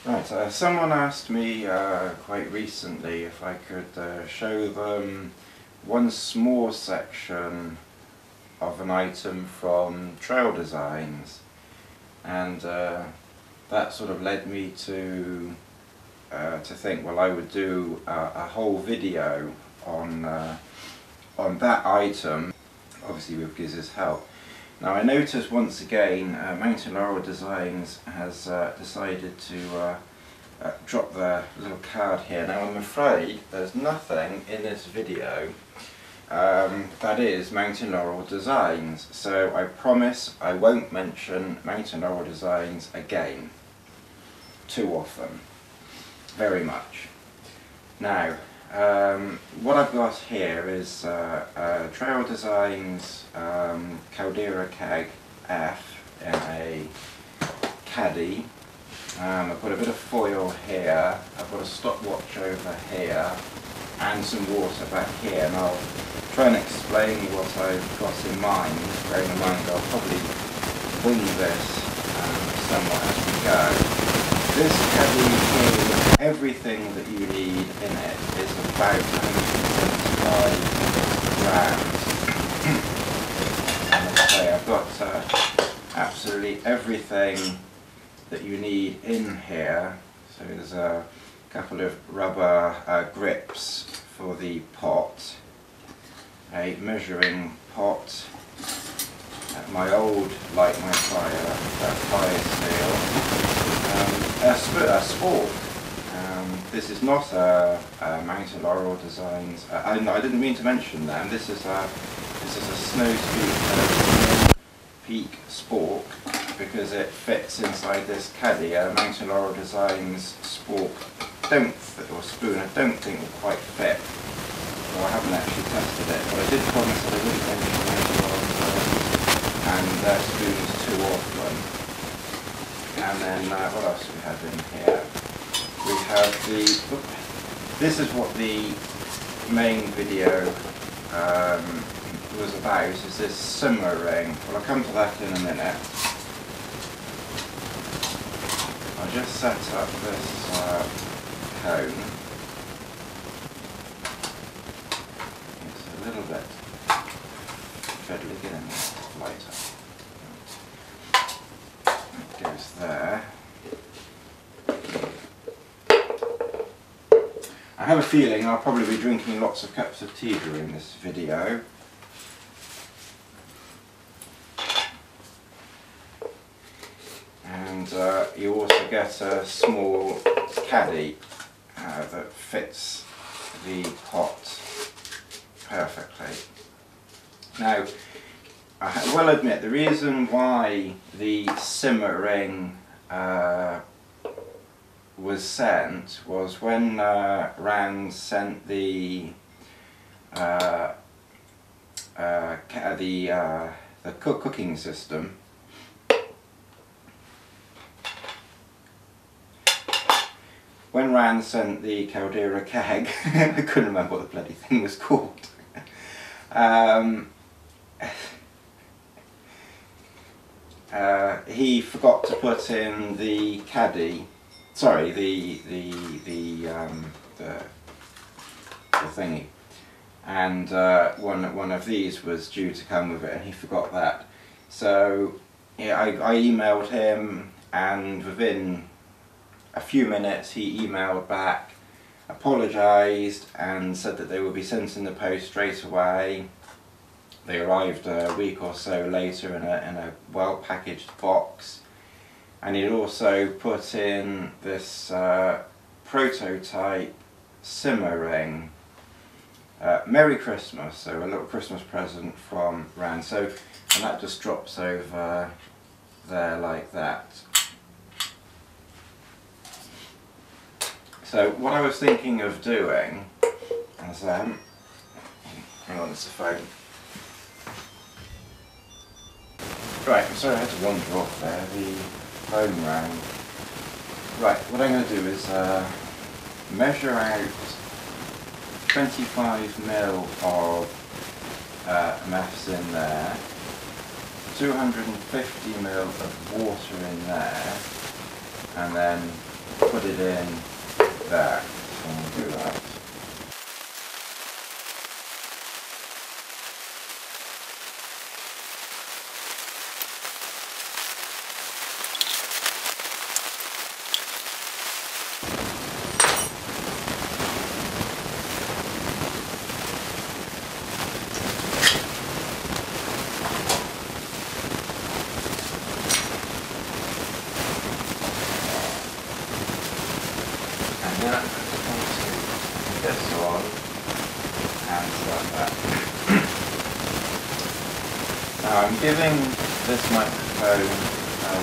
Right, someone asked me quite recently if I could show them one small section of an item from Trail Designs, and that sort of led me to think, well, I would do a whole video on that item, obviously with Giz's help. Now I noticed once again Mountain Laurel Designs has decided to drop their little card here. Now I'm afraid there's nothing in this video that is Mountain Laurel Designs, so I promise I won't mention Mountain Laurel Designs again too often, very much. Now what I've got here is Trail Designs Cadera keg F in a caddy. I've got a bit of foil here, I've got a stopwatch over here and some water back here, and I'll try and explain what I've got in mind, bearing in mind I'll probably wing this somewhat as we go. This caddy is everything that you need in it is about 175 grams. And as I say, I've got absolutely everything that you need in here. So there's a couple of rubber grips for the pot, a measuring pot, my old Light My Fire steel, a spork. This is not a Mountain Laurel Designs. I didn't mean to mention them. This is a Snow Peak spork because it fits inside this caddy. A Mountain Laurel Designs spork or spoon I don't think will quite fit. So I haven't actually tested it, but I did promise that I wouldn't mention Mountain Laurel Designs and their spoons too often. And then what else do we have in here? We have this is what the main video was about, is this simmering. Well, I'll come to that in a minute. I'll just set up this cone. It's a little bit fiddly, get in there, lighter. It goes there. I have a feeling I'll probably be drinking lots of cups of tea during this video. And you also get a small caddy that fits the pot perfectly. Now, I will admit the reason why the simmering was sent was when Rand sent the cooking system. When Rand sent the Cadera keg, I couldn't remember what the bloody thing was called. He forgot to put in the caddy. Sorry, the thingy, and one of these was due to come with it, and he forgot that. So yeah, I emailed him, and within a few minutes he emailed back, apologised, and said that they would be sent in the post straight away. They arrived a week or so later in a well packaged box. And he'd also put in this prototype simmering. Merry Christmas, so a little Christmas present from Rand. So, and that just drops over there like that. So what I was thinking of doing, as hang on, it's a phone. Right, I'm sorry I had to wander off there. The phone rang. Right, what I'm going to do is measure out 25ml of meths in there, 250ml of water in there, and then put put it in there. So I'll do that. This on and like that. Now I'm giving this microphone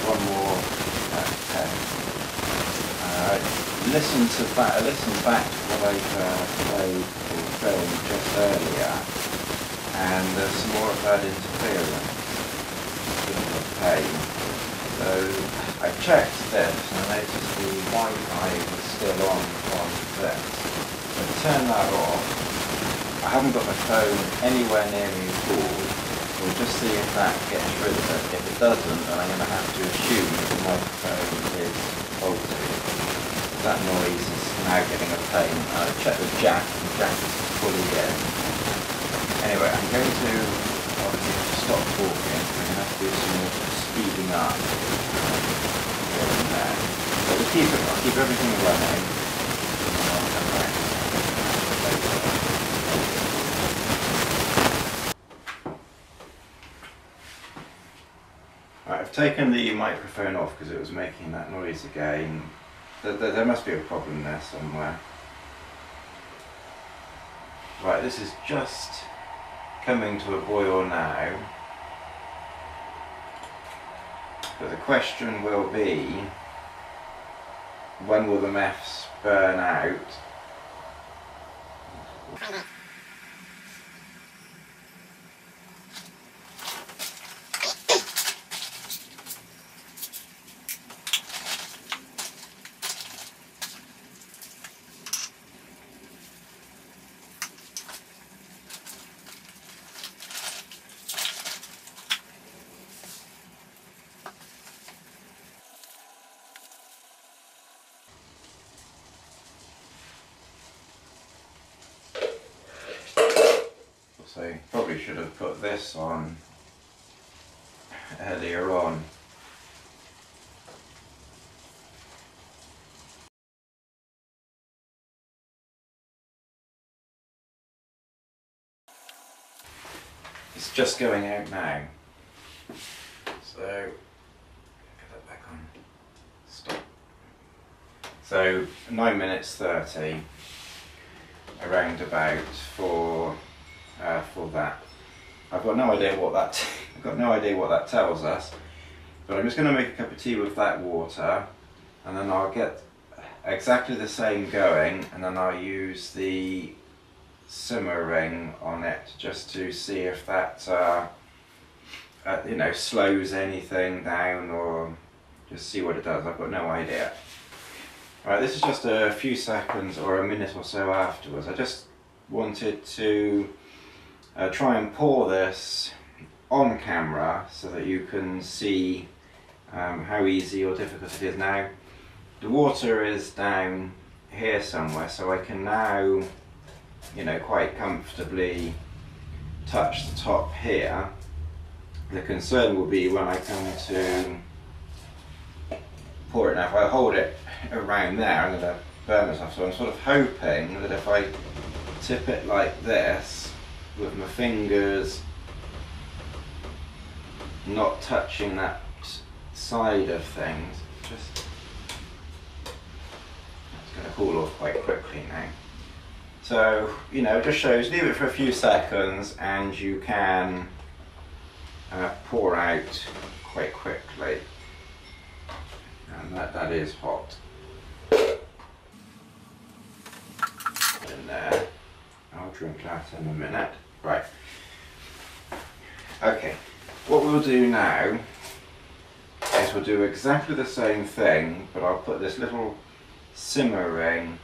one more test. Listen back to what I've played or filmed just earlier, and there's some more of that interference, a bit of pain. So I checked this and I noticed the Wi-Fi was still on this. So turn that off. I haven't got the phone anywhere near me at all. We'll just see if that gets rid of it. If it doesn't, then I'm going to have to assume that the microphone is faulty. That noise is now getting a pain. I've checked the jack, and the jack is fully in. Anyway, I'm going to obviously have to stop talking. I'm going to have to do some more speeding up here and there. But I'll keep everything running. Right, I've taken the microphone off because it was making that noise again. There must be a problem there somewhere. Right, this is just coming to a boil now. But the question will be, when will the MEFs burn out? So probably should have put this on earlier on. It's just going out now. So get that back on. Stop. So 9 minutes 30 around about for that. I've got no idea what that tells us, but I'm just going to make a cup of tea with that water, and then I'll get exactly the same going, and then I'll use the simmering on it just to see if that you know, slows anything down, or just see what it does. I've got no idea. Right, this is just a few seconds or a minute or so afterwards. I just wanted to try and pour this on camera so that you can see how easy or difficult it is. Now the water is down here somewhere, so I can now, you know, quite comfortably touch the top here. The concern will be when I come to pour it. Now if I hold it around there, I'm going to burn myself, so I'm sort of hoping that if I tip it like this with my fingers not touching that side of things, just, it's going to cool off quite quickly now. So, you know, it just shows, leave it for a few seconds and you can pour out quite quickly, and that is hot. In there. I'll drink that in a minute. Right. Okay. What we'll do now is we'll do exactly the same thing, but I'll put this little simmering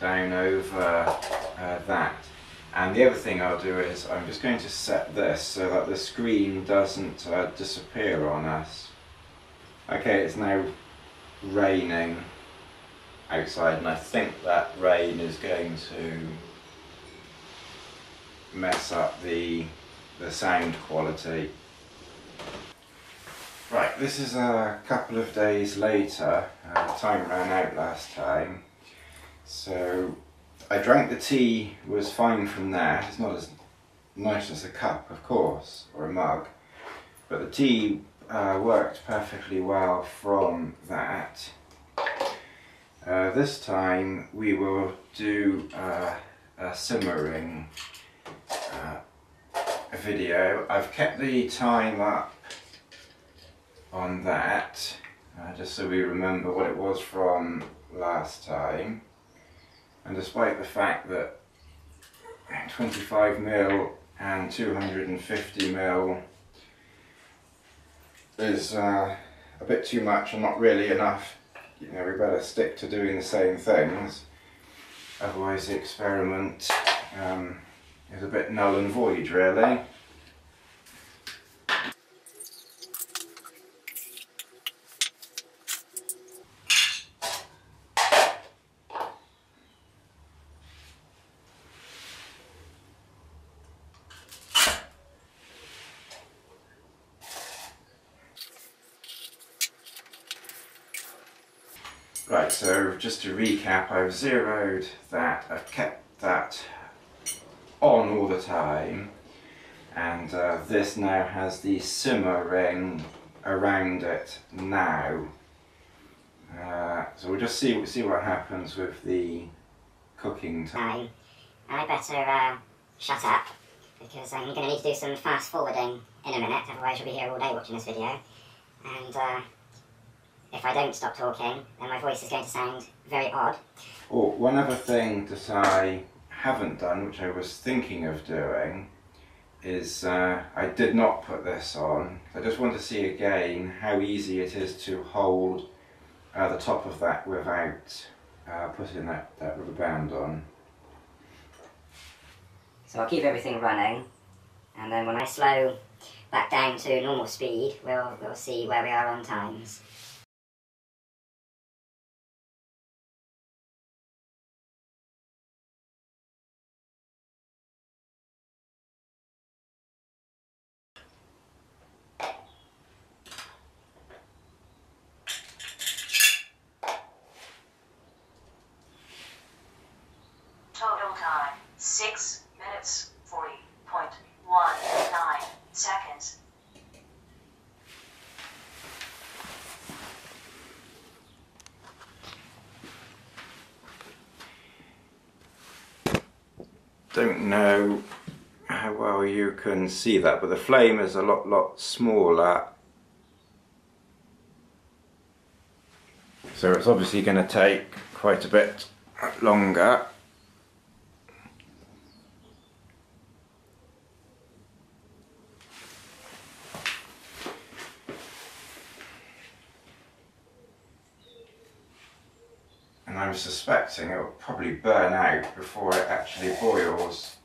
down over that. And the other thing I'll do is I'm just going to set this so that the screen doesn't disappear on us. Okay, it's now raining. outside, and I think that rain is going to mess up the sound quality. Right, this is a couple of days later. Time ran out last time, so I drank the tea, was fine from there. It's not as nice as a cup, of course, or a mug, but the tea worked perfectly well from that. This time we will do a simmering video. I've kept the time up on that just so we remember what it was from last time, and despite the fact that 25mm and 250mm is a bit too much and not really enough, you know, we better stick to doing the same things, otherwise the experiment is a bit null and void, really. Right, so just to recap, I've zeroed that, I've kept that on all the time, and this now has the simmer ring around it now. So we'll just see what happens with the cooking time. I better shut up, because I'm going to need to do some fast forwarding in a minute, otherwise you'll be here all day watching this video, and if I don't stop talking, then my voice is going to sound very odd. Oh, one other thing that I haven't done, which I was thinking of doing, is I did not put this on. I just want to see again how easy it is to hold the top of that without putting that rubber band on. So I'll keep everything running, and then when I slow back down to normal speed, we'll see where we are on times. Total time, 6 minutes, 40.19 seconds. Don't know how well you can see that, but the flame is a lot smaller. So it's obviously going to take quite a bit longer. And I'm suspecting it will probably burn out before it actually boils.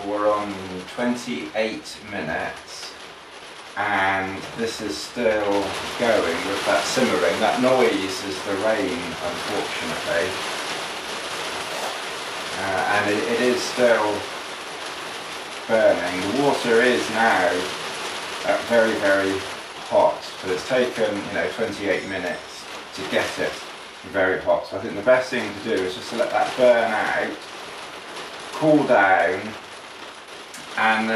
We're on 28 minutes and this is still going with that simmering. That noise is the rain, unfortunately. And it is still burning. The water is now very hot, but it's taken, you know, 28 minutes to get it very hot. So I think the best thing to do is just to let that burn out, cool down, and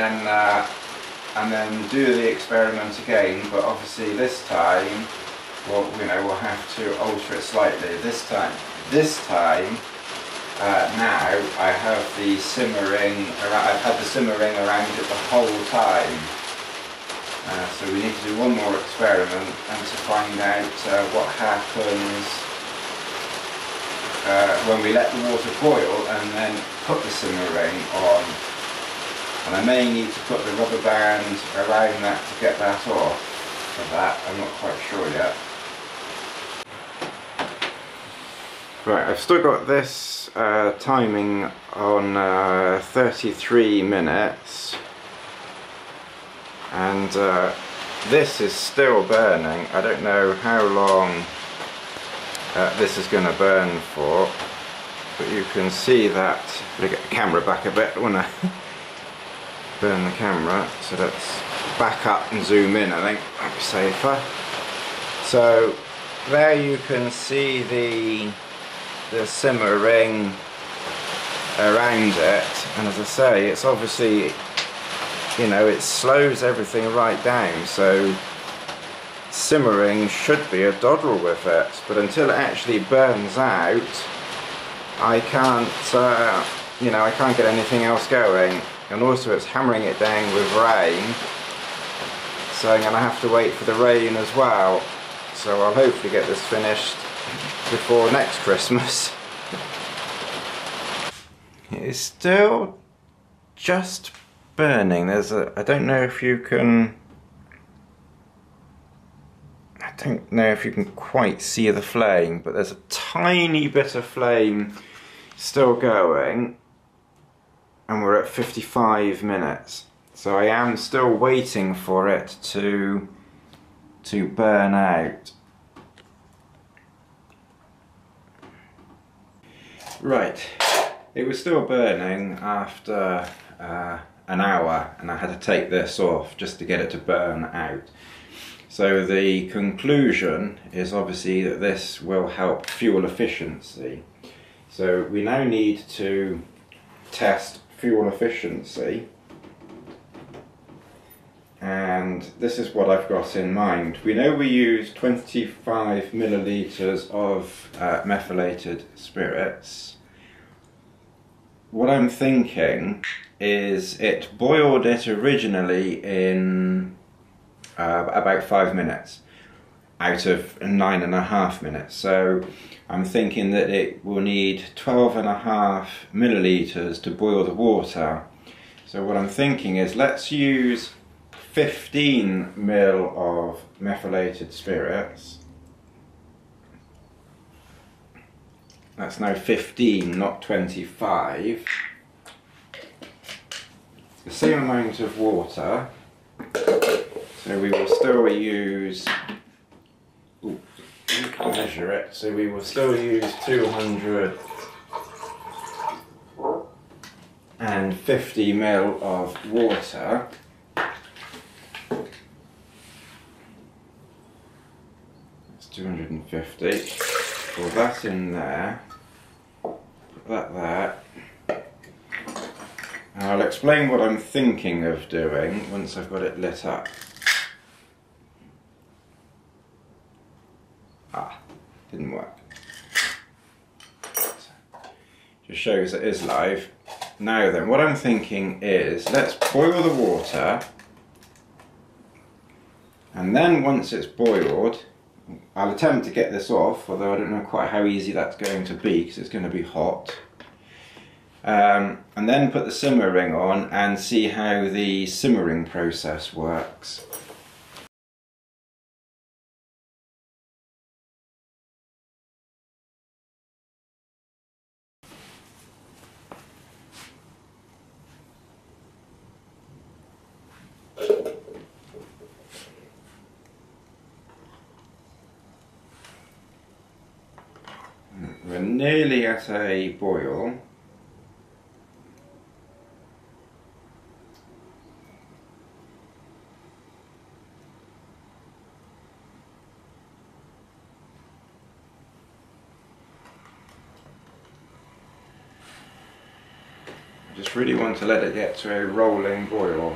then do the experiment again. But obviously this time, well, you know, we'll have to alter it slightly. This time, now I have the simmering. I've had the simmering around it the whole time. So we need to do one more experiment and to find out what happens when we let the water boil and then put the simmering on. And I may need to put the rubber band around that to get that off. For that, I'm not quite sure yet. Right, I've still got this timing on 33 minutes. And this is still burning. I don't know how long this is going to burn for. But you can see that, I'm going to get the camera back a bit when I burn the camera, so let's back up and zoom in, I think that'd be safer. So there you can see the simmering around it, and as I say, it's obviously, you know, it slows everything right down, so simmering should be a doddle with it, but until it actually burns out, I can't, you know, I can't get anything else going. And also it's hammering it down with rain, so I'm going to have to wait for the rain as well. So I'll hopefully get this finished before next Christmas. It is still just burning. There's a, I don't know if you can quite see the flame, but there's a tiny bit of flame still going, and we're at 55 minutes. So I am still waiting for it to burn out. Right, it was still burning after an hour, and I had to take this off just to get it to burn out. So the conclusion is obviously that this will help fuel efficiency. So we now need to test fuel efficiency, and this is what I've got in mind. We know we use 25 millilitres of methylated spirits. What I'm thinking is it boiled it originally in about 5 minutes out of 9.5 minutes. So I'm thinking that it will need 12.5 millilitres to boil the water. So what I'm thinking is let's use 15 ml of methylated spirits. That's now 15, not 25. The same amount of water. So we will still use, measure it, so we will still use 250 ml of water. That's 250. Pour that in there, put that there. And I'll explain what I'm thinking of doing once I've got it lit up. Didn't work. Just shows it is live. Now then, what I'm thinking is let's boil the water, and then once it's boiled, I'll attempt to get this off, although I don't know quite how easy that's going to be because it's going to be hot. And then put the simmering on and see how the simmering process works. We're nearly at a boil. I just really want to let it get to a rolling boil,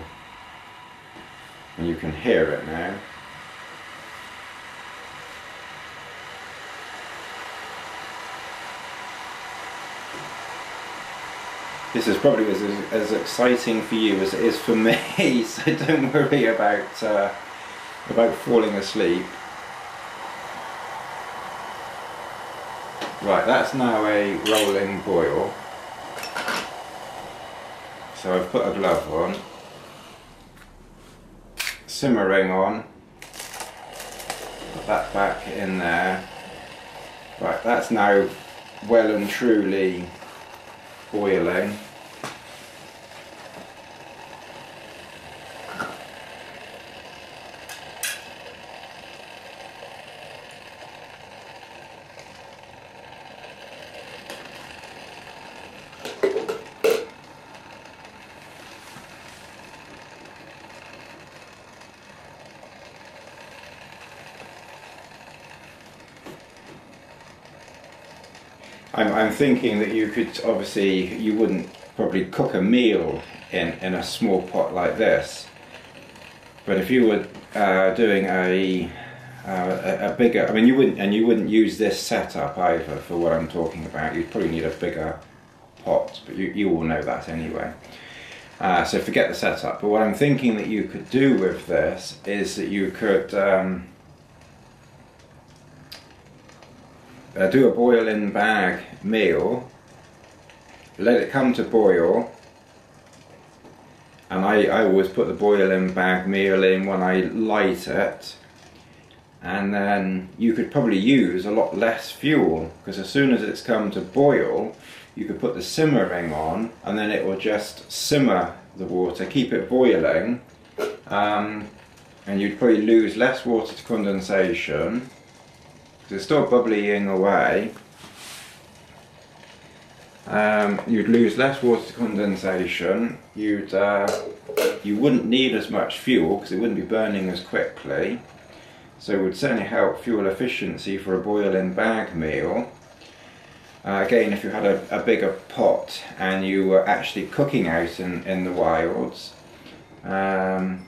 and you can hear it now. This is probably as exciting for you as it is for me, so don't worry about falling asleep. Right, that's now a rolling boil. So I've put a glove on, simmering on, put that back in there. Right, that's now well and truly boiling. I'm thinking that you could, obviously, you wouldn't probably cook a meal in a small pot like this. But if you were doing a bigger, I mean, you wouldn't use this setup either for what I'm talking about. You'd probably need a bigger pot, but you all know that anyway. So forget the setup. But what I'm thinking that you could do with this is that you could do a boil-in bag meal, let it come to boil. And I always put the boil-in bag meal in when I light it, and then you could probably use a lot less fuel, because as soon as it's come to boil you could put the simmering on, and then it will just simmer the water, keep it boiling, and you'd probably lose less water to condensation because it's still bubbling away. You'd lose less water to condensation. You wouldn't need as much fuel because it wouldn't be burning as quickly. So it would certainly help fuel efficiency for a boil-in bag meal. Again, if you had a bigger pot and you were actually cooking out in the wilds, then,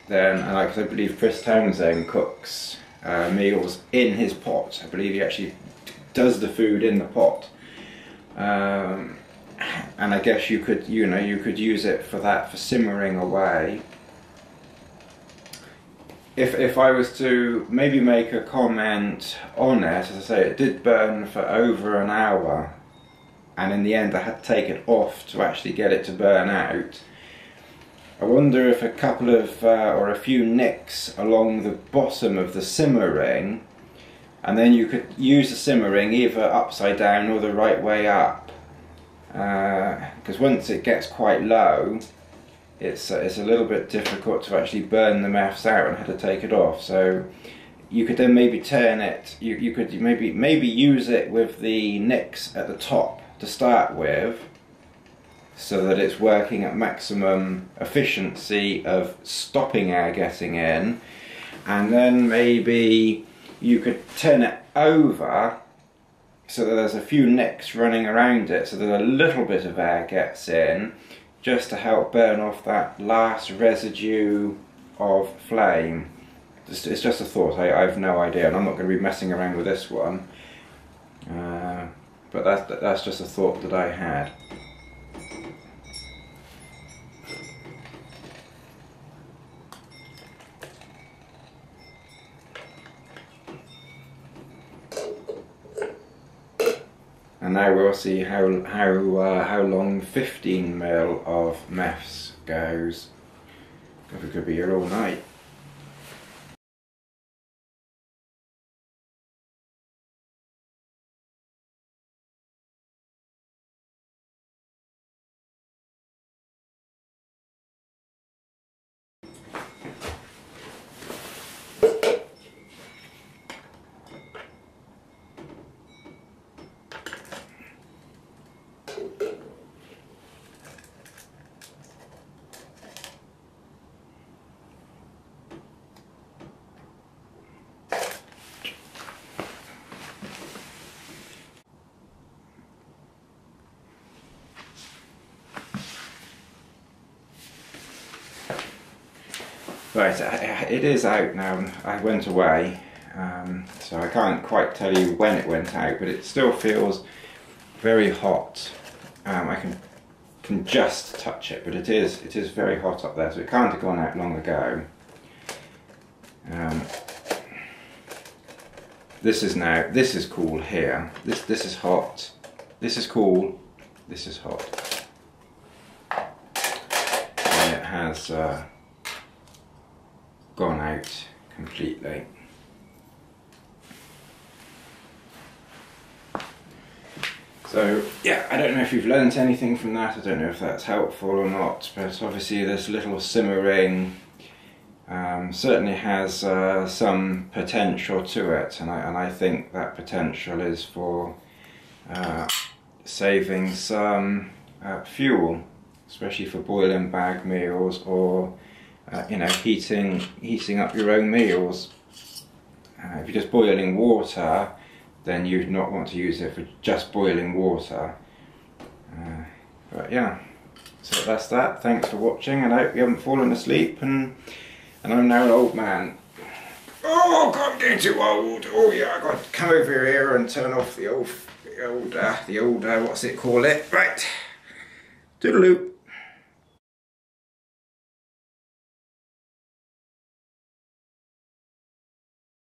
like I believe Chris Townsend cooks meals in his pot. I believe he actually does the food in the pot. And I guess you could use it for that, for simmering away. If I was to maybe make a comment on it, as I say, it did burn for over an hour, and in the end I had to take it off to actually get it to burn out. I wonder if a couple of or a few nicks along the bottom of the simmering, and then you could use the simmering either upside down or the right way up, because once it gets quite low, it's a little bit difficult to actually burn the meths out and have to take it off. So you could then maybe turn it, you could maybe use it with the nicks at the top to start with, so that it's working at maximum efficiency of stopping air getting in, and then maybe you could turn it over so that there's a few nicks running around it, so that a little bit of air gets in, just to help burn off that last residue of flame. It's just a thought, I have no idea, and I'm not going to be messing around with this one. But that's just a thought that I had. And now we'll see how long 15mm of meths goes. We could be here all night. Right, it is out now. I went away, so I can't quite tell you when it went out, but it still feels very hot. I can just touch it, but it is very hot up there, so it can't have gone out long ago. This is cool here. This is hot. This is cool. This is hot. And it has gone out completely. So yeah, I don't know if you've learnt anything from that. I don't know if that's helpful or not, but obviously this little simmering certainly has some potential to it, and I think that potential is for saving some fuel, especially for boil-in bag meals, or you know, heating up your own meals. If you're just boiling water, then you'd not want to use it for just boiling water. But yeah, so that's that. Thanks for watching, and I hope you haven't fallen asleep, and I'm now an old man. Oh God, I'm getting too old. Oh yeah, I got to come over here and turn off the old what's it call it? Right, toodaloo.